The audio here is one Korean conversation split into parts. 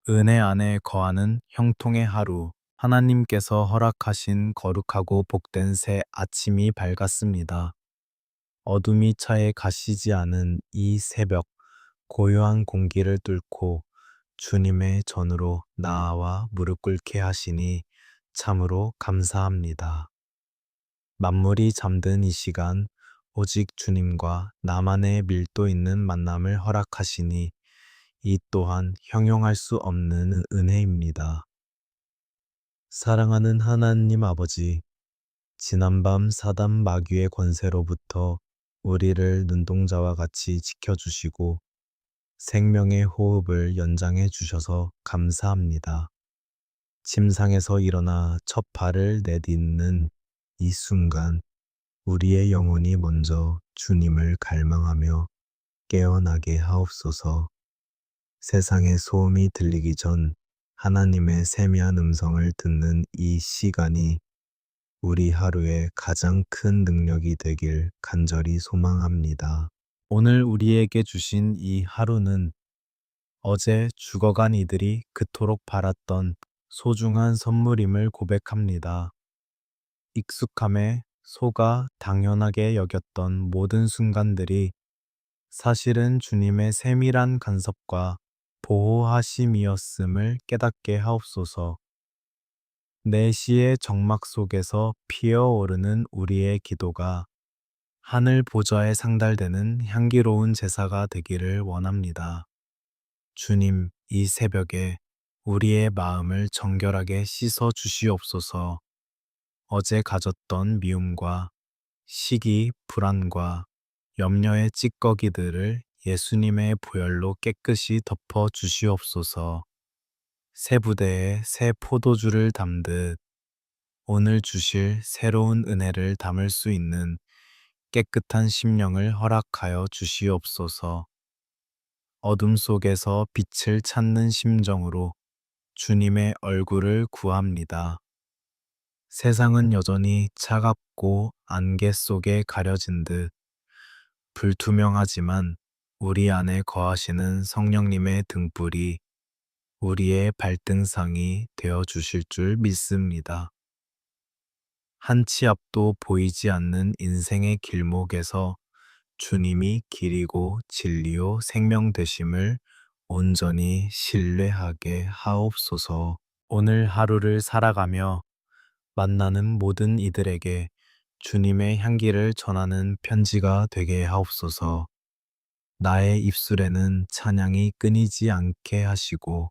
은혜 안에 거하는 형통의 하루, 하나님께서 허락하신 거룩하고 복된 새 아침이 밝았습니다. 어둠이 차에 가시지 않은 이 새벽, 고요한 공기를 뚫고 주님의 전으로 나아와 무릎 꿇게 하시니 참으로 감사합니다. 만물이 잠든 이 시간, 오직 주님과 나만의 밀도 있는 만남을 허락하시니 이 또한 형용할 수 없는 은혜입니다. 사랑하는 하나님 아버지, 지난밤 사단 마귀의 권세로부터 우리를 눈동자와 같이 지켜주시고 생명의 호흡을 연장해 주셔서 감사합니다. 침상에서 일어나 첫 발을 내딛는 이 순간, 우리의 영혼이 먼저 주님을 갈망하며 깨어나게 하옵소서. 세상의 소음이 들리기 전 하나님의 세미한 음성을 듣는 이 시간이 우리 하루의 가장 큰 능력이 되길 간절히 소망합니다. 오늘 우리에게 주신 이 하루는 어제 죽어간 이들이 그토록 바랐던 소중한 선물임을 고백합니다. 익숙함에 속아 당연하게 여겼던 모든 순간들이 사실은 주님의 세밀한 간섭과 보호하심이었음을 깨닫게 하옵소서. 내시의 정막 속에서 피어오르는 우리의 기도가 하늘 보좌에 상달되는 향기로운 제사가 되기를 원합니다. 주님, 이 새벽에 우리의 마음을 정결하게 씻어 주시옵소서. 어제 가졌던 미움과 시기, 불안과 염려의 찌꺼기들을 예수님의 보혈로 깨끗이 덮어 주시옵소서. 새 부대에 새 포도주를 담듯 오늘 주실 새로운 은혜를 담을 수 있는 깨끗한 심령을 허락하여 주시옵소서. 어둠 속에서 빛을 찾는 심정으로 주님의 얼굴을 구합니다. 세상은 여전히 차갑고 안개 속에 가려진 듯 불투명하지만 우리 안에 거하시는 성령님의 등불이 우리의 발등상이 되어 주실 줄 믿습니다. 한 치 앞도 보이지 않는 인생의 길목에서 주님이 길이고 진리요 생명 되심을 온전히 신뢰하게 하옵소서. 오늘 하루를 살아가며 만나는 모든 이들에게 주님의 향기를 전하는 편지가 되게 하옵소서. 나의 입술에는 찬양이 끊이지 않게 하시고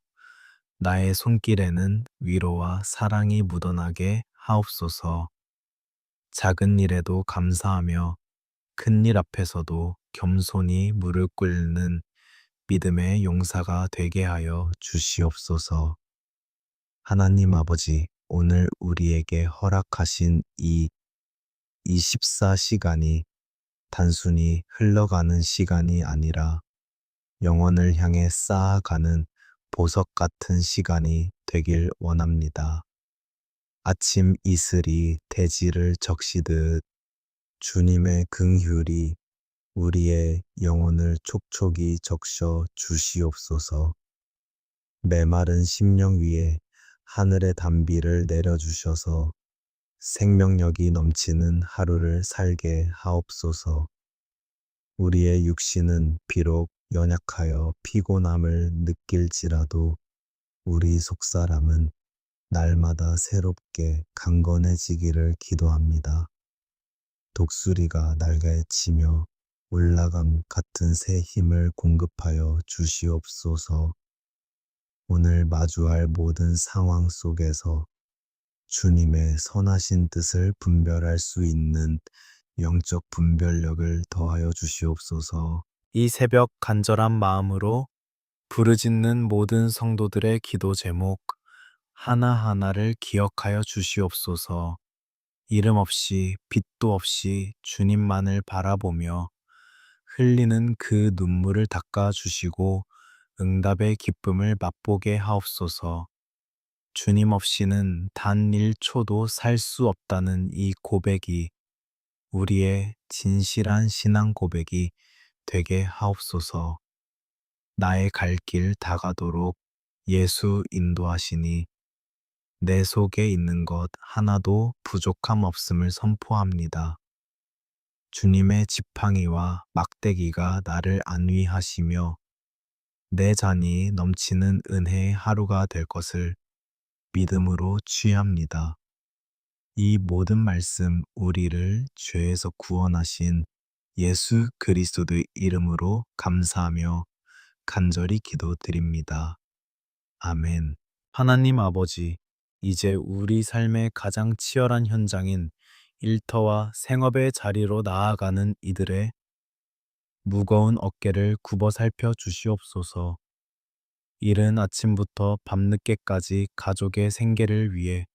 나의 손길에는 위로와 사랑이 묻어나게 하옵소서. 작은 일에도 감사하며 큰 일 앞에서도 겸손히 무릎 꿇는 믿음의 용사가 되게 하여 주시옵소서. 하나님 아버지, 오늘 우리에게 허락하신 이 24시간이 단순히 흘러가는 시간이 아니라 영혼을 향해 쌓아가는 보석 같은 시간이 되길 원합니다. 아침 이슬이 대지를 적시듯 주님의 긍휼이 우리의 영혼을 촉촉이 적셔 주시옵소서. 메마른 심령 위에 하늘의 단비를 내려주셔서 생명력이 넘치는 하루를 살게 하옵소서. 우리의 육신은 비록 연약하여 피곤함을 느낄지라도 우리 속사람은 날마다 새롭게 강건해지기를 기도합니다. 독수리가 날개 치며 올라감 같은 새 힘을 공급하여 주시옵소서. 오늘 마주할 모든 상황 속에서 주님의 선하신 뜻을 분별할 수 있는 영적 분별력을 더하여 주시옵소서. 이 새벽 간절한 마음으로 부르짖는 모든 성도들의 기도 제목 하나하나를 기억하여 주시옵소서. 이름 없이 빛도 없이 주님만을 바라보며 흘리는 그 눈물을 닦아 주시고 응답의 기쁨을 맛보게 하옵소서. 주님 없이는 단 1초도 살 수 없다는 이 고백이 우리의 진실한 신앙 고백이 되게 하옵소서. 나의 갈 길 다가도록 예수 인도하시니 내 속에 있는 것 하나도 부족함 없음을 선포합니다. 주님의 지팡이와 막대기가 나를 안위하시며 내 잔이 넘치는 은혜의 하루가 될 것을 믿음으로 취합니다. 이 모든 말씀 우리를 죄에서 구원하신 예수 그리스도의 이름으로 감사하며 간절히 기도드립니다. 아멘. 하나님 아버지, 이제 우리 삶의 가장 치열한 현장인 일터와 생업의 자리로 나아가는 이들의 무거운 어깨를 굽어 살펴 주시옵소서. 이른 아침부터 밤늦게까지 가족의 생계를 위해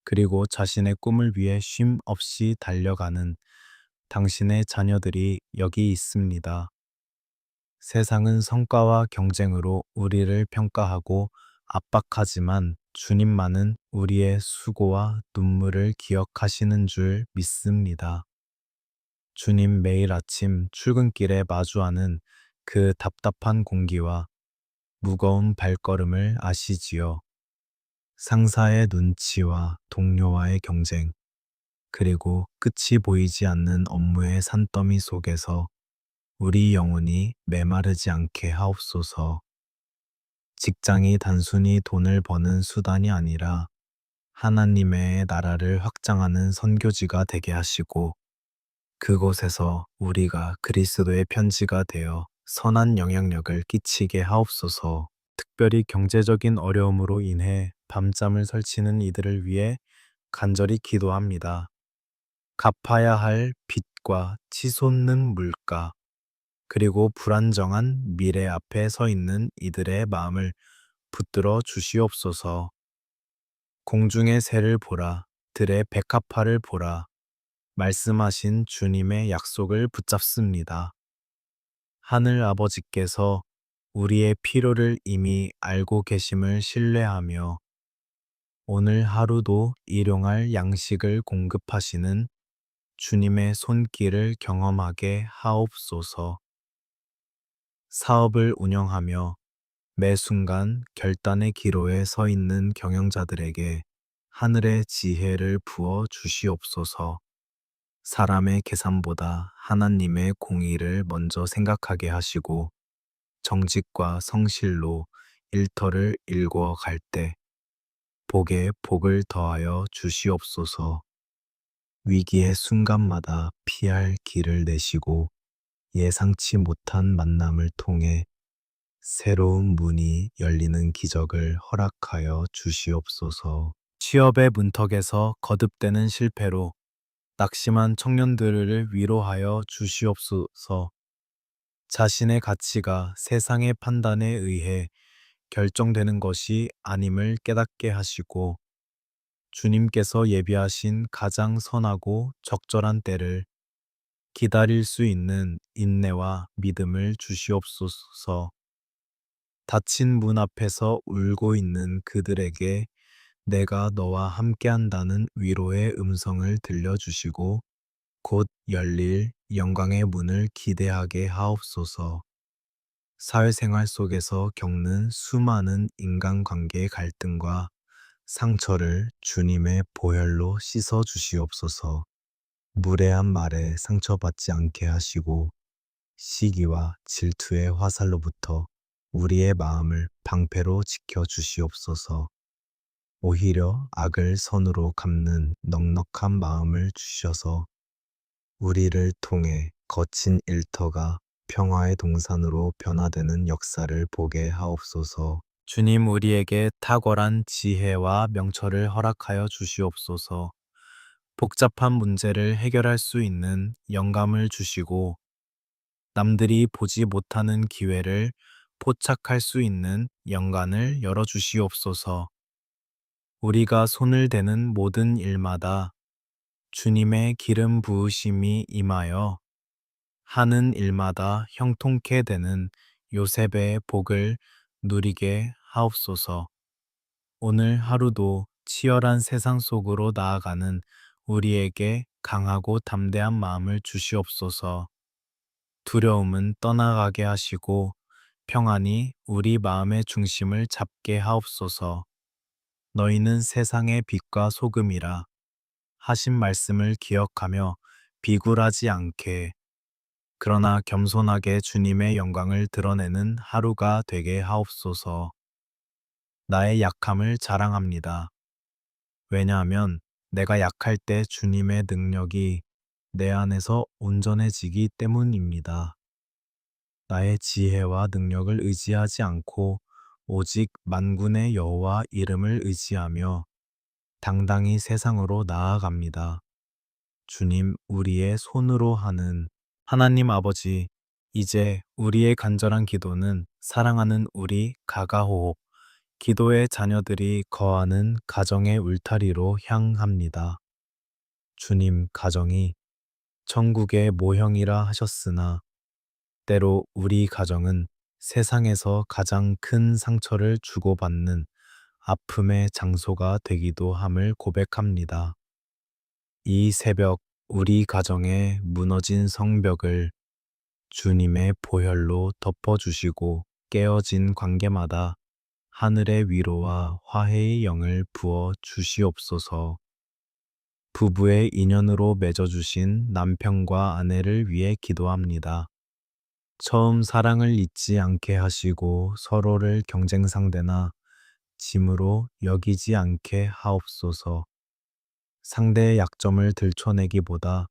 그리고 자신의 꿈을 위해 쉼 없이 달려가는 당신의 자녀들이 여기 있습니다. 세상은 성과와 경쟁으로 우리를 평가하고 압박하지만 주님만은 우리의 수고와 눈물을 기억하시는 줄 믿습니다. 주님 매일 아침 출근길에 마주하는 그 답답한 공기와 무거운 발걸음을 아시지요. 상사의 눈치와 동료와의 경쟁, 그리고 끝이 보이지 않는 업무의 산더미 속에서 우리 영혼이 메마르지 않게 하옵소서. 직장이 단순히 돈을 버는 수단이 아니라 하나님의 나라를 확장하는 선교지가 되게 하시고 그곳에서 우리가 그리스도의 편지가 되어 선한 영향력을 끼치게 하옵소서. 특별히 경제적인 어려움으로 인해 밤잠을 설치는 이들을 위해 간절히 기도합니다. 갚아야 할 빚과 치솟는 물가, 그리고 불안정한 미래 앞에 서 있는 이들의 마음을 붙들어 주시옵소서. 공중의 새를 보라, 들의 백합화를 보라. 말씀하신 주님의 약속을 붙잡습니다. 하늘 아버지께서 우리의 필요를 이미 알고 계심을 신뢰하며 오늘 하루도 일용할 양식을 공급하시는 주님의 손길을 경험하게 하옵소서. 사업을 운영하며 매 순간 결단의 기로에 서 있는 경영자들에게 하늘의 지혜를 부어 주시옵소서. 사람의 계산보다 하나님의 공의를 먼저 생각하게 하시고 정직과 성실로 일터를 일구어 갈 때 복에 복을 더하여 주시옵소서. 위기의 순간마다 피할 길을 내시고 예상치 못한 만남을 통해 새로운 문이 열리는 기적을 허락하여 주시옵소서. 취업의 문턱에서 거듭되는 실패로 낙심한 청년들을 위로하여 주시옵소서. 자신의 가치가 세상의 판단에 의해 결정되는 것이 아님을 깨닫게 하시고 주님께서 예비하신 가장 선하고 적절한 때를 기다릴 수 있는 인내와 믿음을 주시옵소서. 닫힌 문 앞에서 울고 있는 그들에게 내가 너와 함께한다는 위로의 음성을 들려주시고 곧 열릴 영광의 문을 기대하게 하옵소서. 사회생활 속에서 겪는 수많은 인간관계의 갈등과 상처를 주님의 보혈로 씻어 주시옵소서. 무례한 말에 상처받지 않게 하시고 시기와 질투의 화살로부터 우리의 마음을 방패로 지켜 주시옵소서. 오히려 악을 선으로 갚는 넉넉한 마음을 주셔서 우리를 통해 거친 일터가 평화의 동산으로 변화되는 역사를 보게 하옵소서. 주님 우리에게 탁월한 지혜와 명철을 허락하여 주시옵소서. 복잡한 문제를 해결할 수 있는 영감을 주시고 남들이 보지 못하는 기회를 포착할 수 있는 영관을 열어주시옵소서. 우리가 손을 대는 모든 일마다 주님의 기름 부으심이 임하여 하는 일마다 형통케 되는 요셉의 복을 누리게 하옵소서. 오늘 하루도 치열한 세상 속으로 나아가는 우리에게 강하고 담대한 마음을 주시옵소서. 두려움은 떠나가게 하시고 평안이 우리 마음의 중심을 잡게 하옵소서. 너희는 세상의 빛과 소금이라 하신 말씀을 기억하며 비굴하지 않게 그러나 겸손하게 주님의 영광을 드러내는 하루가 되게 하옵소서. 나의 약함을 자랑합니다. 왜냐하면 내가 약할 때 주님의 능력이 내 안에서 온전해지기 때문입니다. 나의 지혜와 능력을 의지하지 않고 오직 만군의 여호와 이름을 의지하며 당당히 세상으로 나아갑니다. 주님, 우리의 손으로 하는 하나님 아버지, 이제 우리의 간절한 기도는 사랑하는 우리 가가호흡, 기도의 자녀들이 거하는 가정의 울타리로 향합니다. 주님, 가정이 천국의 모형이라 하셨으나 때로 우리 가정은 세상에서 가장 큰 상처를 주고받는 아픔의 장소가 되기도 함을 고백합니다. 이 새벽 우리 가정의 무너진 성벽을 주님의 보혈로 덮어주시고 깨어진 관계마다 하늘의 위로와 화해의 영을 부어 주시옵소서. 부부의 인연으로 맺어주신 남편과 아내를 위해 기도합니다. 처음 사랑을 잊지 않게 하시고 서로를 경쟁 상대나 짐으로 여기지 않게 하옵소서. 상대의 약점을 들춰내기보다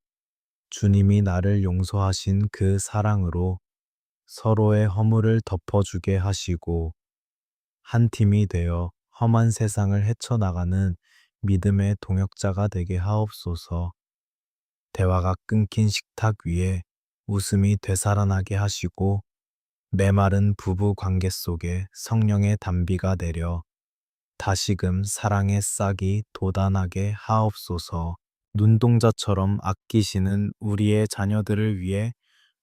주님이 나를 용서하신 그 사랑으로 서로의 허물을 덮어주게 하시고 한 팀이 되어 험한 세상을 헤쳐나가는 믿음의 동역자가 되게 하옵소서. 대화가 끊긴 식탁 위에 웃음이 되살아나게 하시고 메마른 부부 관계 속에 성령의 단비가 내려 다시금 사랑의 싹이 돋아나게 하옵소서. 눈동자처럼 아끼시는 우리의 자녀들을 위해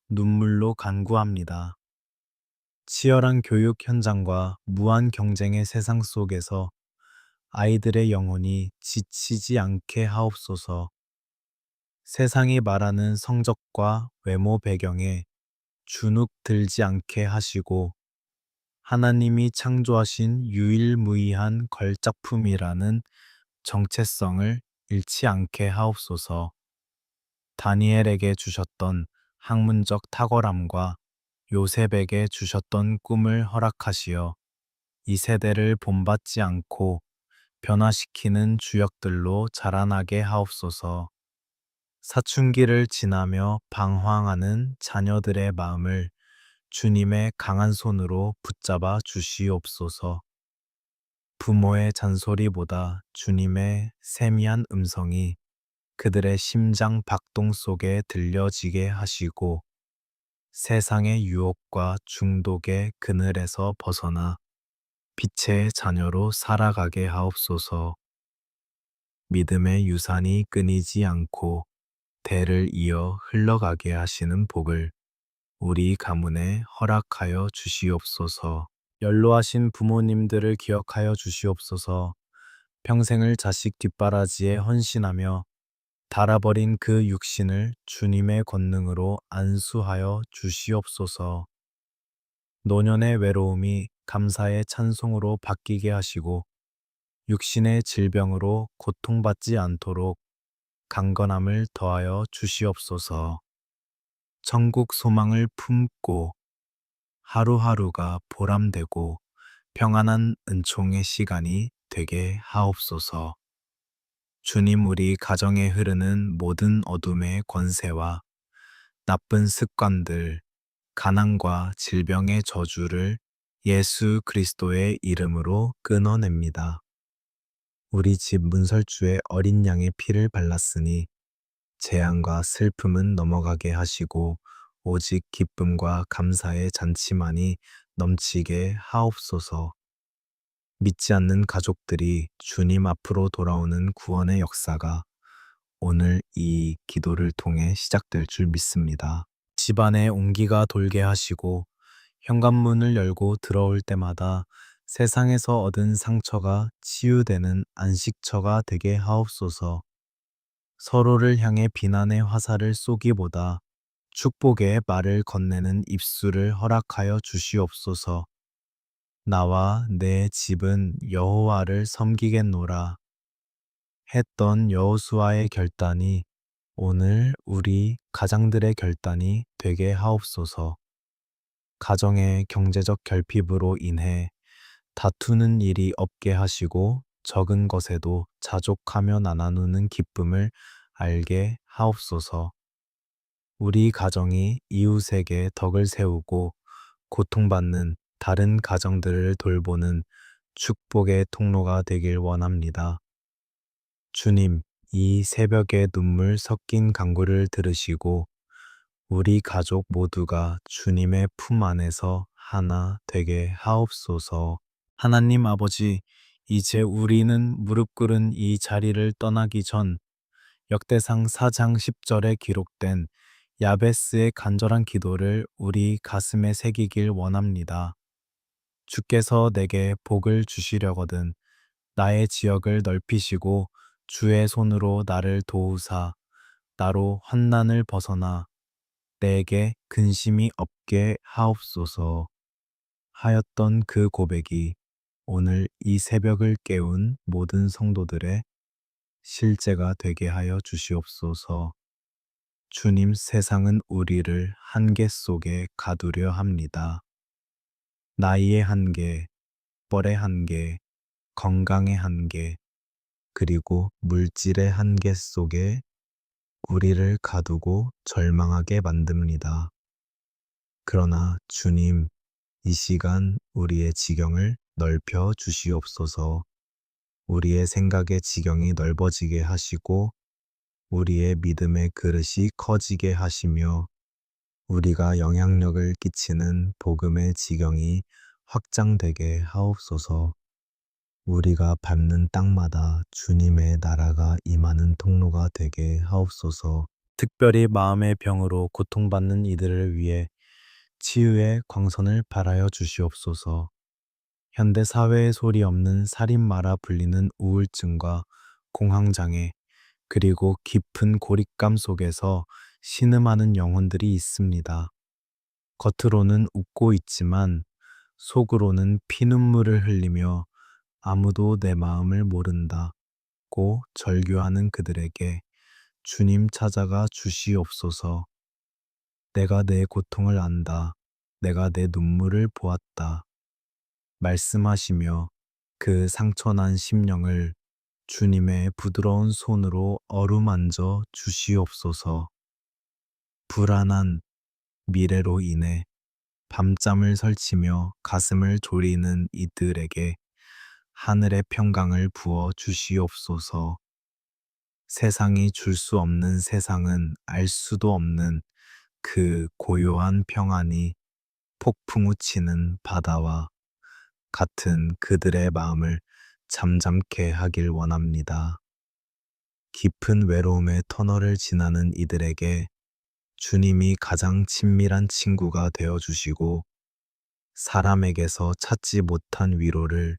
눈물로 간구합니다. 치열한 교육 현장과 무한 경쟁의 세상 속에서 아이들의 영혼이 지치지 않게 하옵소서. 세상이 말하는 성적과 외모 배경에 주눅 들지 않게 하시고 하나님이 창조하신 유일무이한 걸작품이라는 정체성을 잃지 않게 하옵소서. 다니엘에게 주셨던 학문적 탁월함과 요셉에게 주셨던 꿈을 허락하시어 이 세대를 본받지 않고 변화시키는 주역들로 자라나게 하옵소서. 사춘기를 지나며 방황하는 자녀들의 마음을 주님의 강한 손으로 붙잡아 주시옵소서. 부모의 잔소리보다 주님의 세미한 음성이 그들의 심장 박동 속에 들려지게 하시고 세상의 유혹과 중독의 그늘에서 벗어나 빛의 자녀로 살아가게 하옵소서. 믿음의 유산이 끊이지 않고 대를 이어 흘러가게 하시는 복을 우리 가문에 허락하여 주시옵소서. 연로하신 부모님들을 기억하여 주시옵소서. 평생을 자식 뒷바라지에 헌신하며 닳아버린 그 육신을 주님의 권능으로 안수하여 주시옵소서. 노년의 외로움이 감사의 찬송으로 바뀌게 하시고 육신의 질병으로 고통받지 않도록 강건함을 더하여 주시옵소서. 천국 소망을 품고 하루하루가 보람되고 평안한 은총의 시간이 되게 하옵소서. 주님, 우리 가정에 흐르는 모든 어둠의 권세와 나쁜 습관들, 가난과 질병의 저주를 예수 그리스도의 이름으로 끊어냅니다. 우리 집 문설주에 어린 양의 피를 발랐으니 재앙과 슬픔은 넘어가게 하시고 오직 기쁨과 감사의 잔치만이 넘치게 하옵소서. 믿지 않는 가족들이 주님 앞으로 돌아오는 구원의 역사가 오늘 이 기도를 통해 시작될 줄 믿습니다. 집안에 온기가 돌게 하시고 현관문을 열고 들어올 때마다 세상에서 얻은 상처가 치유되는 안식처가 되게 하옵소서. 서로를 향해 비난의 화살을 쏘기보다 축복의 말을 건네는 입술을 허락하여 주시옵소서. 나와 내 집은 여호와를 섬기겠노라 했던 여호수아의 결단이 오늘 우리 가장들의 결단이 되게 하옵소서. 가정의 경제적 결핍으로 인해 다투는 일이 없게 하시고 적은 것에도 자족하며 나누는 기쁨을 알게 하옵소서. 우리 가정이 이웃에게 덕을 세우고 고통받는 다른 가정들을 돌보는 축복의 통로가 되길 원합니다. 주님, 이 새벽에 눈물 섞인 간구를 들으시고 우리 가족 모두가 주님의 품 안에서 하나 되게 하옵소서. 하나님 아버지, 이제 우리는 무릎 꿇은 이 자리를 떠나기 전 역대상 4장 10절에 기록된 야베스의 간절한 기도를 우리 가슴에 새기길 원합니다. 주께서 내게 복을 주시려거든 나의 지역을 넓히시고 주의 손으로 나를 도우사 나로 환난을 벗어나 내게 근심이 없게 하옵소서 하였던 그 고백이 오늘 이 새벽을 깨운 모든 성도들의 실제가 되게 하여 주시옵소서. 주님, 세상은 우리를 한계 속에 가두려 합니다. 나이의 한계, 뻘의 한계, 건강의 한계, 그리고 물질의 한계 속에 우리를 가두고 절망하게 만듭니다. 그러나 주님, 이 시간 우리의 지경을 넓혀 주시옵소서. 우리의 생각의 지경이 넓어지게 하시고 우리의 믿음의 그릇이 커지게 하시며 우리가 영향력을 끼치는 복음의 지경이 확장되게 하옵소서. 우리가 밟는 땅마다 주님의 나라가 임하는 통로가 되게 하옵소서. 특별히 마음의 병으로 고통받는 이들을 위해 치유의 광선을 발하여 주시옵소서. 현대 사회의 소리 없는 살인마라 불리는 우울증과 공황장애, 그리고 깊은 고립감 속에서 신음하는 영혼들이 있습니다. 겉으로는 웃고 있지만 속으로는 피눈물을 흘리며 아무도 내 마음을 모른다고 절규하는 그들에게 주님 찾아가 주시옵소서. 내가 내 고통을 안다. 내가 내 눈물을 보았다. 말씀하시며 그 상처난 심령을 주님의 부드러운 손으로 어루만져 주시옵소서. 불안한 미래로 인해 밤잠을 설치며 가슴을 졸이는 이들에게 하늘의 평강을 부어 주시옵소서. 세상이 줄 수 없는 세상은 알 수도 없는 그 고요한 평안이 폭풍우 치는 바다와 같은 그들의 마음을 잠잠케 하길 원합니다. 깊은 외로움의 터널을 지나는 이들에게 주님이 가장 친밀한 친구가 되어 주시고 사람에게서 찾지 못한 위로를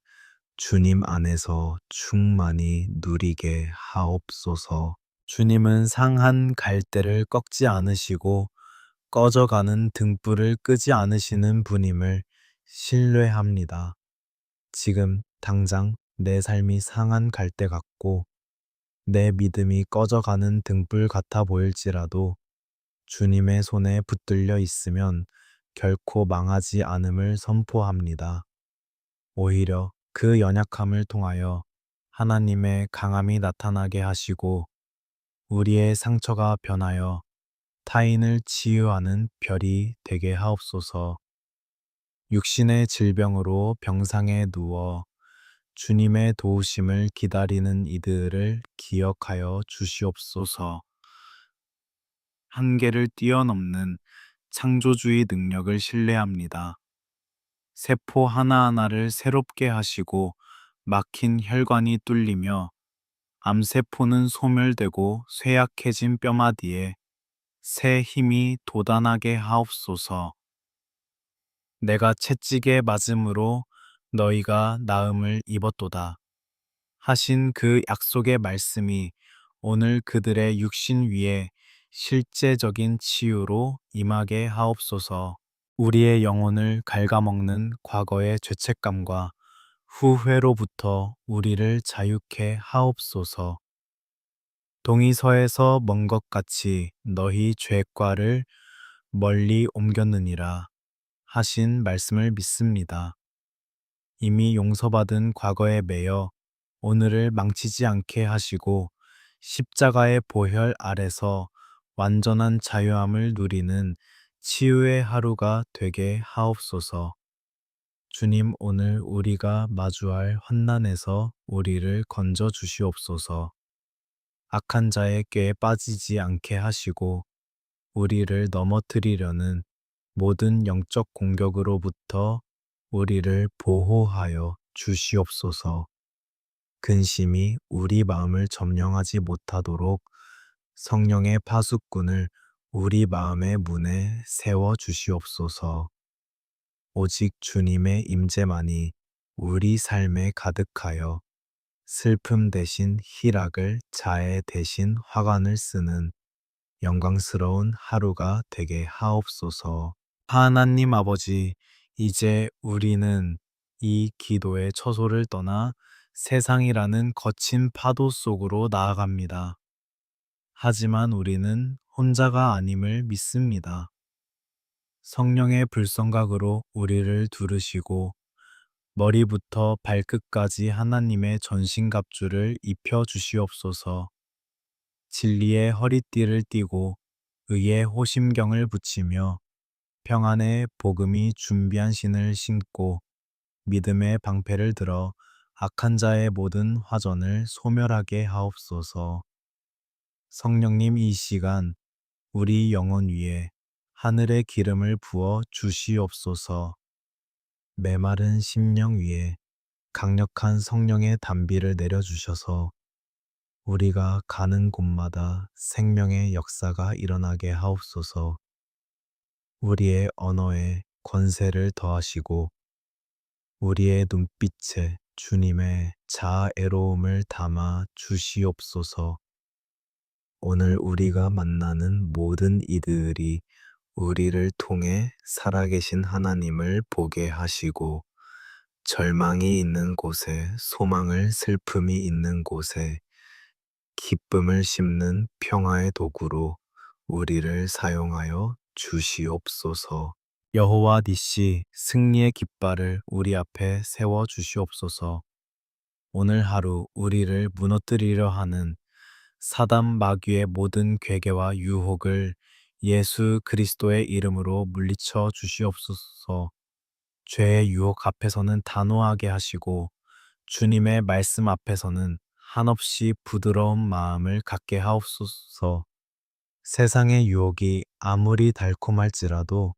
주님 안에서 충만히 누리게 하옵소서. 주님은 상한 갈대를 꺾지 않으시고 꺼져가는 등불을 끄지 않으시는 분임을 신뢰합니다. 지금 당장 내 삶이 상한 갈대 같고 내 믿음이 꺼져가는 등불 같아 보일지라도 주님의 손에 붙들려 있으면 결코 망하지 않음을 선포합니다. 오히려 그 연약함을 통하여 하나님의 강함이 나타나게 하시고 우리의 상처가 변하여 타인을 치유하는 별이 되게 하옵소서. 육신의 질병으로 병상에 누워 주님의 도우심을 기다리는 이들을 기억하여 주시옵소서. 한계를 뛰어넘는 창조주의 능력을 신뢰합니다. 세포 하나하나를 새롭게 하시고 막힌 혈관이 뚫리며 암세포는 소멸되고 쇠약해진 뼈마디에 새 힘이 돋아나게 하옵소서. 내가 채찍에 맞음으로 너희가 나음을 입었도다 하신 그 약속의 말씀이 오늘 그들의 육신 위에 실제적인 치유로 임하게 하옵소서. 우리의 영혼을 갉아먹는 과거의 죄책감과 후회로부터 우리를 자유케 하옵소서. 동이서에서 먼 것 같이 너희 죄과를 멀리 옮겼느니라 하신 말씀을 믿습니다. 이미 용서받은 과거에 매여 오늘을 망치지 않게 하시고 십자가의 보혈 아래서 완전한 자유함을 누리는 치유의 하루가 되게 하옵소서. 주님, 오늘 우리가 마주할 환난에서 우리를 건져 주시옵소서. 악한 자의 꾀에 빠지지 않게 하시고 우리를 넘어뜨리려는 모든 영적 공격으로부터 우리를 보호하여 주시옵소서. 근심이 우리 마음을 점령하지 못하도록 성령의 파수꾼을 우리 마음의 문에 세워 주시옵소서. 오직 주님의 임재만이 우리 삶에 가득하여 슬픔 대신 희락을, 자애 대신 화관을 쓰는 영광스러운 하루가 되게 하옵소서. 하나님 아버지, 이제 우리는 이 기도의 처소를 떠나 세상이라는 거친 파도 속으로 나아갑니다. 하지만 우리는 혼자가 아님을 믿습니다. 성령의 불성각으로 우리를 두르시고 머리부터 발끝까지 하나님의 전신갑주를 입혀 주시옵소서. 진리의 허리띠를 띠고 의의 호심경을 붙이며 평안의 복음이 준비한 신을 신고 믿음의 방패를 들어 악한 자의 모든 화전을 소멸하게 하옵소서. 성령님, 이 시간 우리 영혼 위에 하늘의 기름을 부어 주시옵소서. 메마른 심령 위에 강력한 성령의 단비를 내려주셔서 우리가 가는 곳마다 생명의 역사가 일어나게 하옵소서. 우리의 언어에 권세를 더하시고 우리의 눈빛에 주님의 자애로움을 담아 주시옵소서. 오늘 우리가 만나는 모든 이들이 우리를 통해 살아계신 하나님을 보게 하시고 절망이 있는 곳에 소망을, 슬픔이 있는 곳에 기쁨을 심는 평화의 도구로 우리를 사용하여 주시옵소서. 여호와 니시, 승리의 깃발을 우리 앞에 세워 주시옵소서. 오늘 하루 우리를 무너뜨리려 하는 사단 마귀의 모든 괴계와 유혹을 예수 그리스도의 이름으로 물리쳐 주시옵소서. 죄의 유혹 앞에서는 단호하게 하시고 주님의 말씀 앞에서는 한없이 부드러운 마음을 갖게 하옵소서. 세상의 유혹이 아무리 달콤할지라도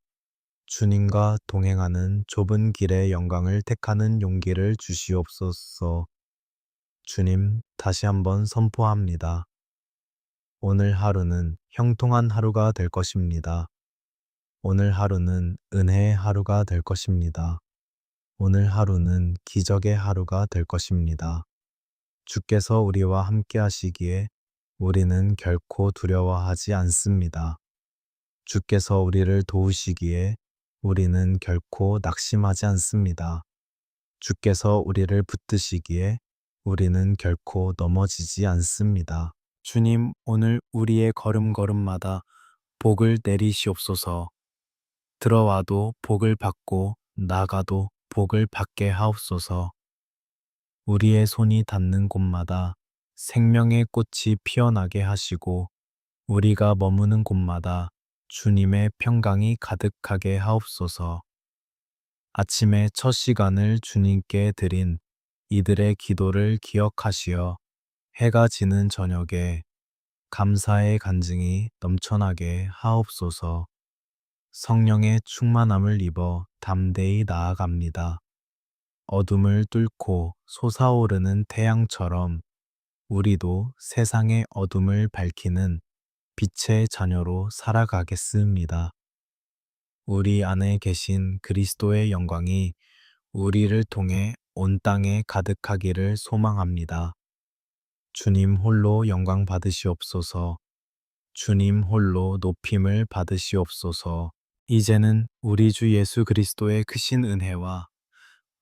주님과 동행하는 좁은 길의 영광을 택하는 용기를 주시옵소서. 주님, 다시 한번 선포합니다. 오늘 하루는 형통한 하루가 될 것입니다. 오늘 하루는 은혜의 하루가 될 것입니다. 오늘 하루는 기적의 하루가 될 것입니다. 주께서 우리와 함께 하시기에 우리는 결코 두려워하지 않습니다. 주께서 우리를 도우시기에 우리는 결코 낙심하지 않습니다. 주께서 우리를 붙드시기에 우리는 결코 넘어지지 않습니다. 주님, 오늘 우리의 걸음걸음마다 복을 내리시옵소서. 들어와도 복을 받고 나가도 복을 받게 하옵소서. 우리의 손이 닿는 곳마다 생명의 꽃이 피어나게 하시고 우리가 머무는 곳마다 주님의 평강이 가득하게 하옵소서. 아침의 첫 시간을 주님께 드린 이들의 기도를 기억하시어 해가 지는 저녁에 감사의 간증이 넘쳐나게 하옵소서. 성령의 충만함을 입어 담대히 나아갑니다. 어둠을 뚫고 솟아오르는 태양처럼 우리도 세상의 어둠을 밝히는 빛의 자녀로 살아가겠습니다. 우리 안에 계신 그리스도의 영광이 우리를 통해 온 땅에 가득하기를 소망합니다. 주님 홀로 영광 받으시옵소서. 주님 홀로 높임을 받으시옵소서. 이제는 우리 주 예수 그리스도의 크신 은혜와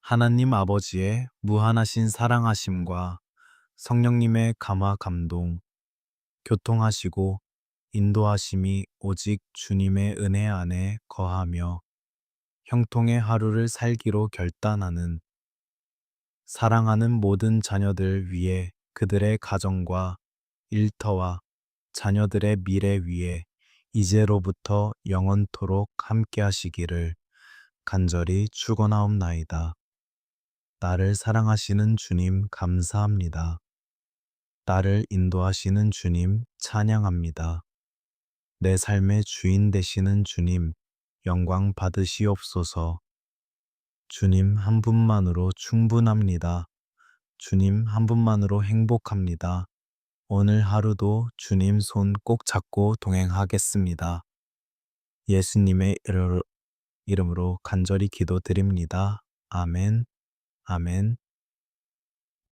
하나님 아버지의 무한하신 사랑하심과 성령님의 감화 감동, 교통하시고 인도하심이 오직 주님의 은혜 안에 거하며 형통의 하루를 살기로 결단하는 사랑하는 모든 자녀들 위해 그들의 가정과 일터와 자녀들의 미래 위에 이제로부터 영원토록 함께 하시기를 간절히 축원하옵나이다. 나를 사랑하시는 주님 감사합니다. 나를 인도하시는 주님 찬양합니다. 내 삶의 주인 되시는 주님 영광 받으시옵소서. 주님 한 분만으로 충분합니다. 주님 한 분만으로 행복합니다. 오늘 하루도 주님 손 꼭 잡고 동행하겠습니다. 예수님의 이름으로 간절히 기도드립니다. 아멘. 아멘.